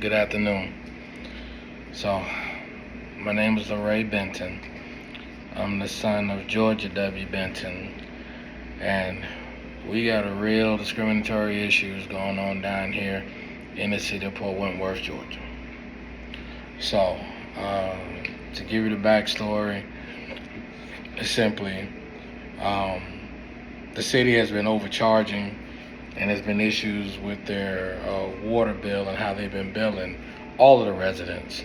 Good afternoon. So, my name is LeRay Benton. I'm the son of Georgia W. Benton, and we got a real discriminatory issues going on down here in the city of Port Wentworth, Georgia. So, to give you the backstory, simply, the city has been overcharging, and there's been issues with their water bill and how they've been billing all of the residents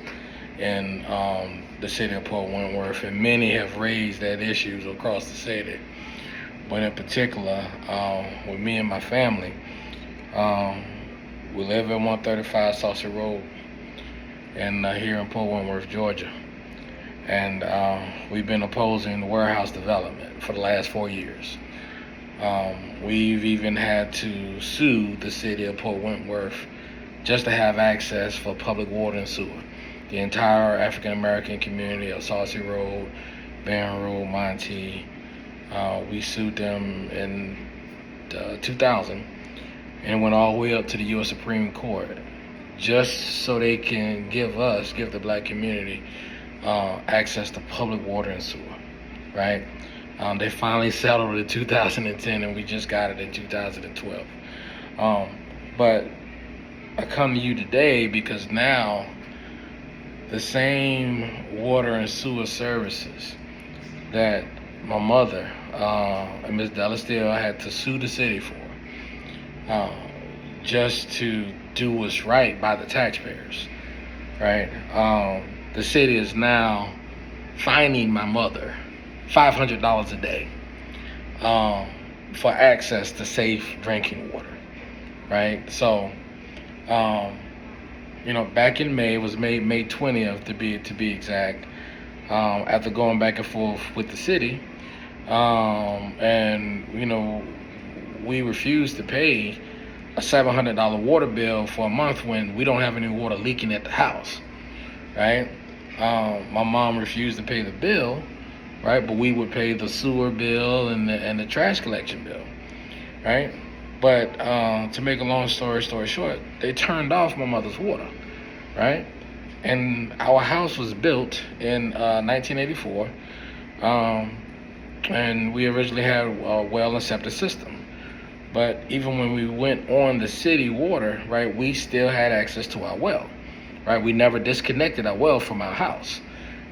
in the city of Port Wentworth, and many have raised that issues across the city. But in particular, with me and my family, we live at 135 Saucy Road and here in Port Wentworth, Georgia. And we've been opposing the warehouse development for the last 4 years. We've even had to sue the city of Port Wentworth just to have access for public water and sewer. The entire African American community of Saucy Road, Barron Road, Monty, we sued them in 2000 and went all the way up to the U.S. Supreme Court just so they can give the black community access to public water and sewer, right? They finally settled in 2010 and we just got it in 2012. But I come to you today because now the same water and sewer services that my mother and Ms. Delastille had to sue the city for, just to do what's right by the taxpayers, right? The city is now fining my mother $500 a day for access to safe drinking water, right? So, back in May, it was May 20th to be exact, after going back and forth with the city, and we refused to pay a $700 water bill for a month when we don't have any water leaking at the house, right? My mom refused to pay the bill, right? But we would pay the sewer bill and the trash collection bill, right? But to make a long story short, they turned off my mother's water, right? And our house was built in 1984, and we originally had a well and septic system. But even when we went on the city water, right, we still had access to our well, right? We never disconnected our well from our house,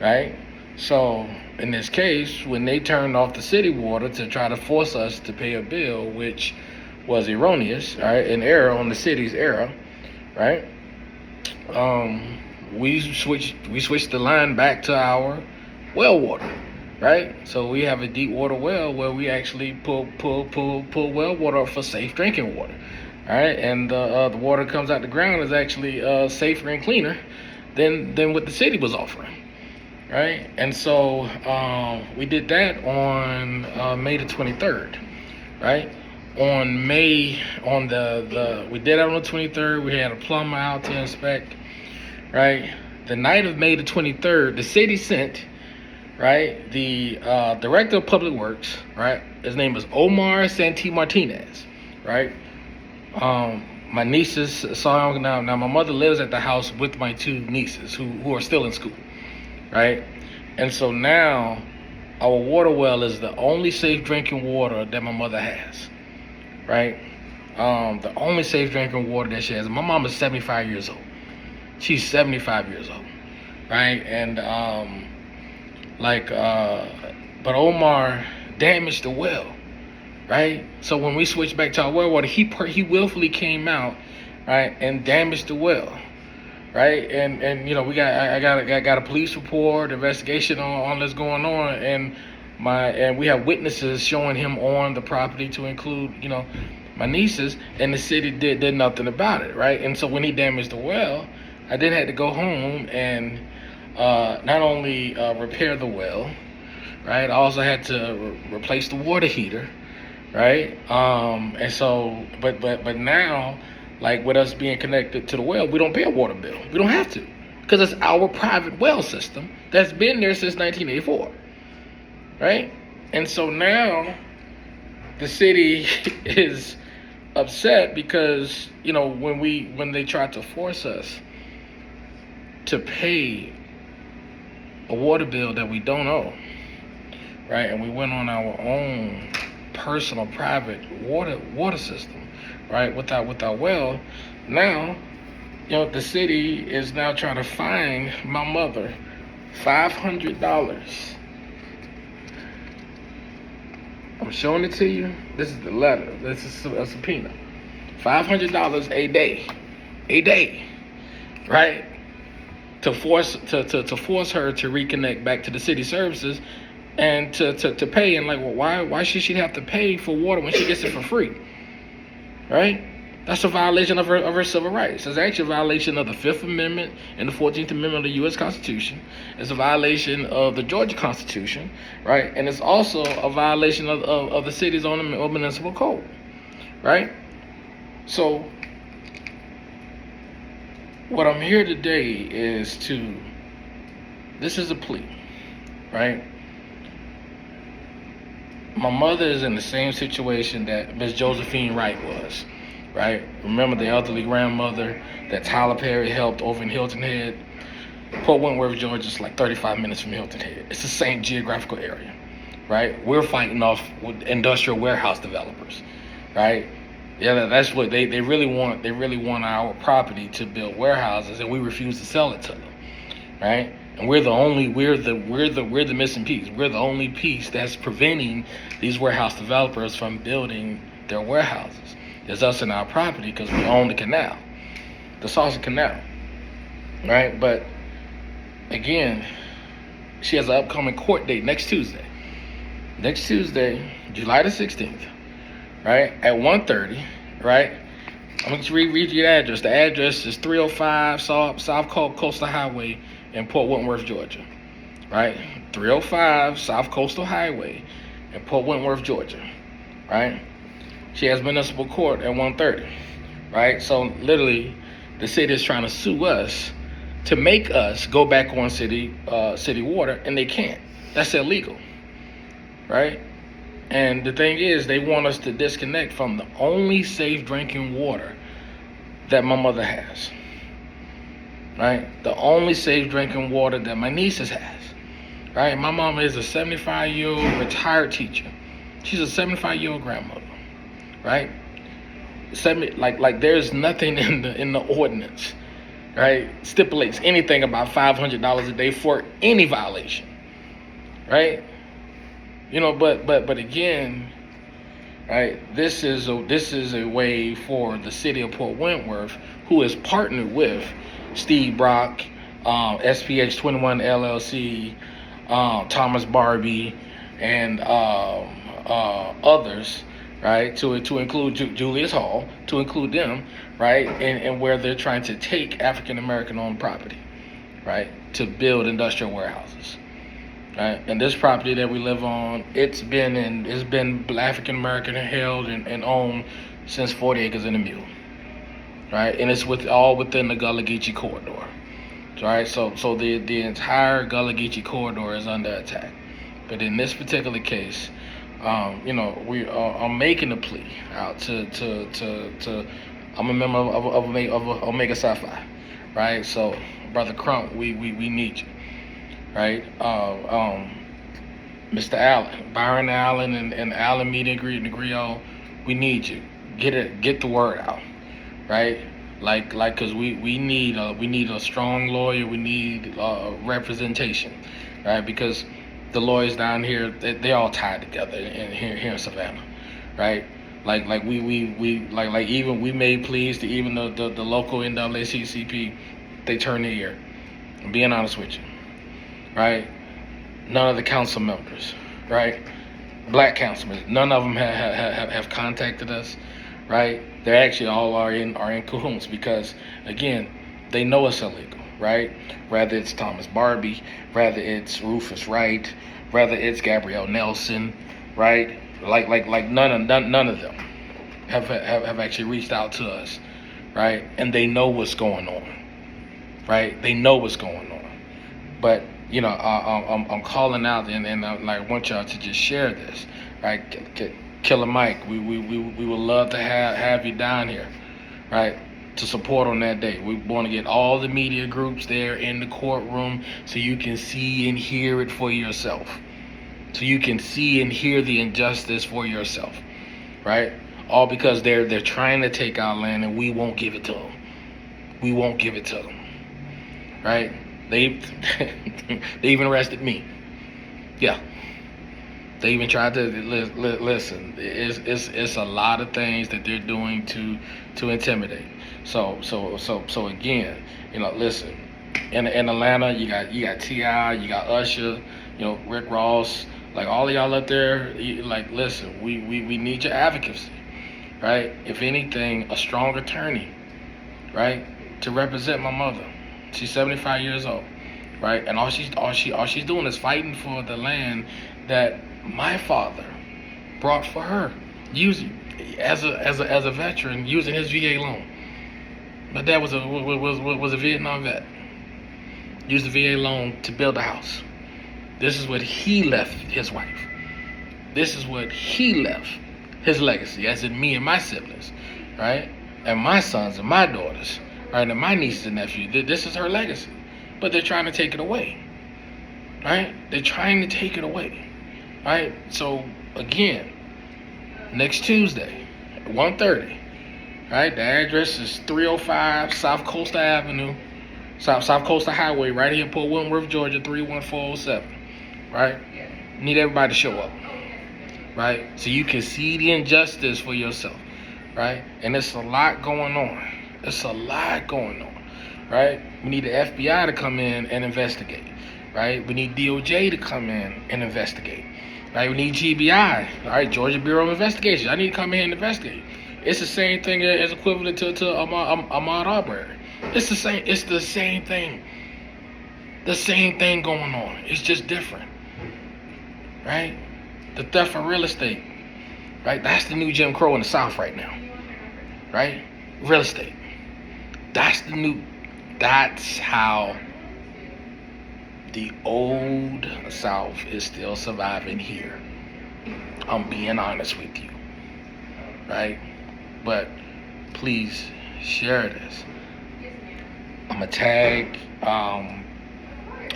right? So in this case, when they turned off the city water to try to force us to pay a bill, which was erroneous, right, an error on the city's error, right? We switched the line back to our well water, right? So we have a deep water well where we actually pull well water for safe drinking water, all right? And the water comes out the ground is actually safer and cleaner than what the city was offering, right? And so we did that on May the 23rd, right? We did that on the 23rd. We had a plumber out to inspect, right? The night of May the 23rd, the city sent, right, the director of public works, right? His name is OMAR SENTI-MARTINEZ, right? My nieces saw him now. My mother lives at the house with my two nieces who are still in school, right? And so now our water well is the only safe drinking water that my mother has, right? The only safe drinking water that she has. My mom is 75 years old. She's 75 years old, right? And but Omar damaged the well, right? So when we switched back to our well water, he willfully came out, right, and damaged the well, right? And I got a police report, investigation on what's going on, and we have witnesses showing him on the property to include my nieces, and the city did nothing about it, right? And so when he damaged the well, I then had to go home and not only repair the well, right? I also had to replace the water heater, right? And so, but now, like with us being connected to the well, we don't pay a water bill. We don't have to, because it's our private well system that's been there since 1984, right? And so now the city is upset because when they tried to force us to pay a water bill that we don't owe, right? And we went on our own personal, private water system, right? With our well. Now, the city is now trying to fine my mother $500. I'm showing it to you. This is the letter. This is a subpoena. $500 a day, right? To force her to reconnect back to the city services and to pay. And like, well, why should she have to pay for water when she gets it for free, right? That's a violation of her civil rights. It's actually a violation of the 5th Amendment and the 14th Amendment of the U.S. Constitution. It's a violation of the Georgia Constitution, right? And it's also a violation of the city's own municipal code, right? So what I'm here today is this is a plea, right? My mother is in the same situation that Miss Josephine Wright was, right? Remember the elderly grandmother that Tyler Perry helped over in Hilton Head? Port Wentworth, Georgia is like 35 minutes from Hilton Head. It's the same geographical area, right? We're fighting off with industrial warehouse developers, right? Yeah, that's what they really want. They really want our property to build warehouses, and we refuse to sell it to them, right? And we're the missing piece. We're the only piece that's preventing these warehouse developers from building their warehouses. It's us and our property because we own the canal, the Saucer Canal, right? But again, she has an upcoming court date next Tuesday, July the 16th. Right, at 1:30, right? I'm going to read you the address. The address is 305 South Coastal Highway in Port Wentworth, Georgia, right? 305 South Coastal Highway in Port Wentworth, Georgia, right? She has municipal court at 1:30, right? So literally, the city is trying to sue us to make us go back on city water, and they can't. That's illegal, right? And the thing is, they want us to disconnect from the only safe drinking water that my mother has, right? The only safe drinking water that my nieces has, right? My mom is a 75-year-old retired teacher. She's a 75-year-old grandmother, right? Like there's nothing in the ordinance, right, stipulates anything about $500 a day for any violation, right? But again, right, this is a way for the city of Port Wentworth, who is partnered with Steve Brock, SPH 21 LLC, Thomas Barbie, and others, right, to include Julius Hall, to include them, right, and where they're trying to take African American owned property, right, to build industrial warehouses. Right, and this property that we live on, it's been African American held and owned since 40 acres and a mule, right? And it's all within the Gullah Geechee corridor, right? So the entire Gullah Geechee corridor is under attack. But in this particular case, we are making a plea out to I'm a member of Omega Psi Phi, right? So Brother Crump, we need you. Right, Mr. Allen, Byron Allen, and Allen Media and Griot, we need you. Get the word out, right? Cause we need a strong lawyer. We need representation, right? Because the lawyers down here, they all tied together here in Savannah, right? Even we made pleas to even the local NAACP, they turned their ear. I'm being honest with you. Right, none of the council members, right, black councilmen, none of them have contacted us, right? They actually all are in cahoots because, again, they know it's illegal, right? Whether it's Thomas Barbie, whether it's Rufus Wright, whether it's Gabrielle Nelson, right? Like none of them have actually reached out to us, right? And they know what's going on, right? They know what's going on, but. I'm calling out and I want y'all to just share this, right? Killer Mike, we would love to have you down here, right? to support on that day. We want to get all the media groups there in the courtroom so you can see and hear it for yourself. So you can see and hear the injustice for yourself, right? All because they're trying to take our land and we won't give it to them. We won't give it to them, right? They even arrested me. Yeah. They even tried to listen. It's a lot of things that they're doing to intimidate. So again, listen. In Atlanta, you got T.I., you got Usher, Rick Ross, like all of y'all up there. Listen, we need your advocacy, right? If anything, a strong attorney, right, to represent my mother. She's 75 years old, right, and all she's doing is fighting for the land that my father brought for her, using as a veteran, using his VA loan. My dad was a Vietnam vet. Used the VA loan to build a house. This is what he left his wife. This is what he left his legacy, as in me and my siblings, right, and my sons and my daughters, right, and my nieces and nephews. This is her legacy, but they're trying to take it away, right? They're trying to take it away. Right, so again, next Tuesday, 1:30. Right, the address is 305 South Coastal Avenue, South Coastal Highway, right here in Port Wentworth, Georgia, 31407. Right, need everybody to show up. Right, so you can see the injustice for yourself. Right, and it's a lot going on. It's a lot going on. Right, we need the FBI to come in and investigate. Right, we need DOJ to come in and investigate. Right, we need GBI, all right, Georgia Bureau of Investigation. I need to come in and investigate. It's the same thing as equivalent to Ahmaud Arbery. It's the same thing. The same thing going on. It's just different, right? The theft of real estate, right? That's the new Jim Crow in the South right now, right? Real estate. That's how the old South is still surviving here. I'm being honest with you, right? But please share this. I'm gonna tag,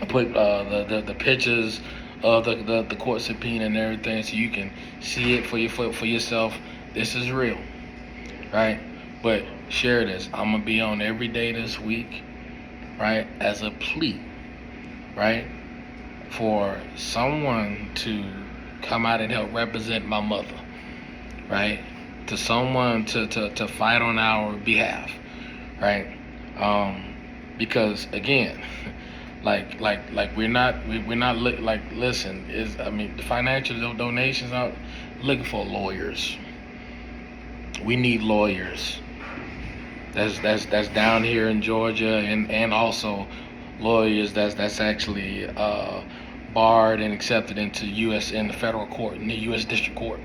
put the pictures of the court subpoena and everything, so you can see it for yourself. This is real, right? But share this. I'm gonna be on every day this week, right, as a plea, right, for someone to come out and help represent my mother, right, to someone to fight on our behalf, right, because again, like we're not listen, the financial donations out looking for lawyers. We need lawyers. That's down here in Georgia, and also lawyers that's actually barred and accepted into in the federal court, in the U.S. District Court,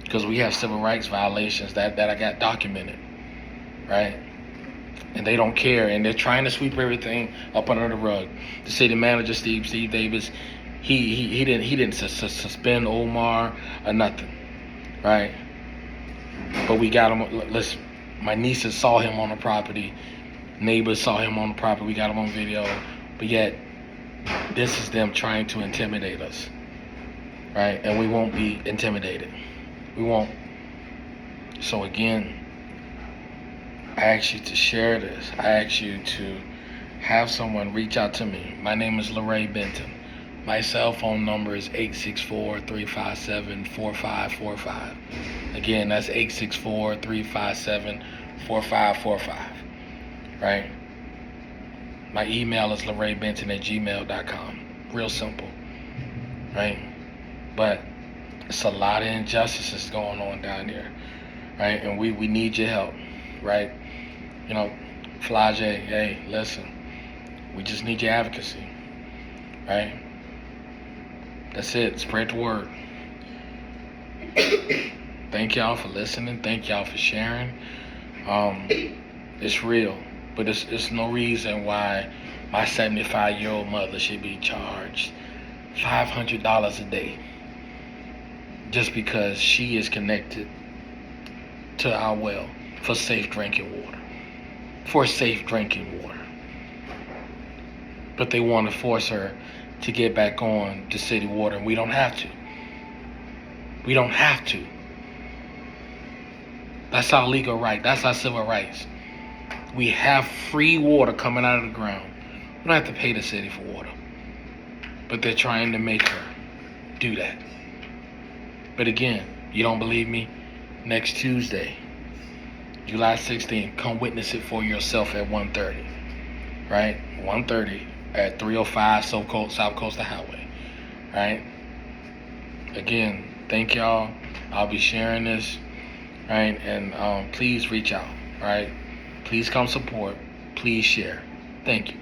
because we have civil rights violations that I got documented, right? And they don't care, and they're trying to sweep everything up under the rug. The city manager, Steve Davis, he didn't suspend OMAR or nothing, right? But we got him. Listen, my nieces saw him on the property. Neighbors saw him on the property. We got him on video. But yet, this is them trying to intimidate us, right? And we won't be intimidated. We won't. So again, I ask you to share this. I ask you to have someone reach out to me. My name is LaRae Benton. My cell phone number is 864-357-4545. Again, that's 864-357-4545. Right? My email is LaRaeBenton@gmail.com. Real simple. Right? But it's a lot of injustices going on down here. Right? And we need your help. Right? Flage, hey, listen. We just need your advocacy. Right? That's it. Spread the word. Thank y'all for listening. Thank y'all for sharing. It's real, but it's no reason why my 75-year-old mother should be charged $500 a day just because she is connected to our well for safe drinking water. for safe drinking water. But they want to force her to get back on the city water, and we don't have to. We don't have to. That's our legal right. That's our civil rights. We have free water coming out of the ground. We don't have to pay the city for water. But they're trying to make her do that. But again, you don't believe me? Next Tuesday, July 16th, come witness it for yourself at 1:30. Right? 1:30 at 305 South Coastal Highway. Right? Again, thank y'all. I'll be sharing this. Right? And please reach out. Right? Please come support. Please share. Thank you.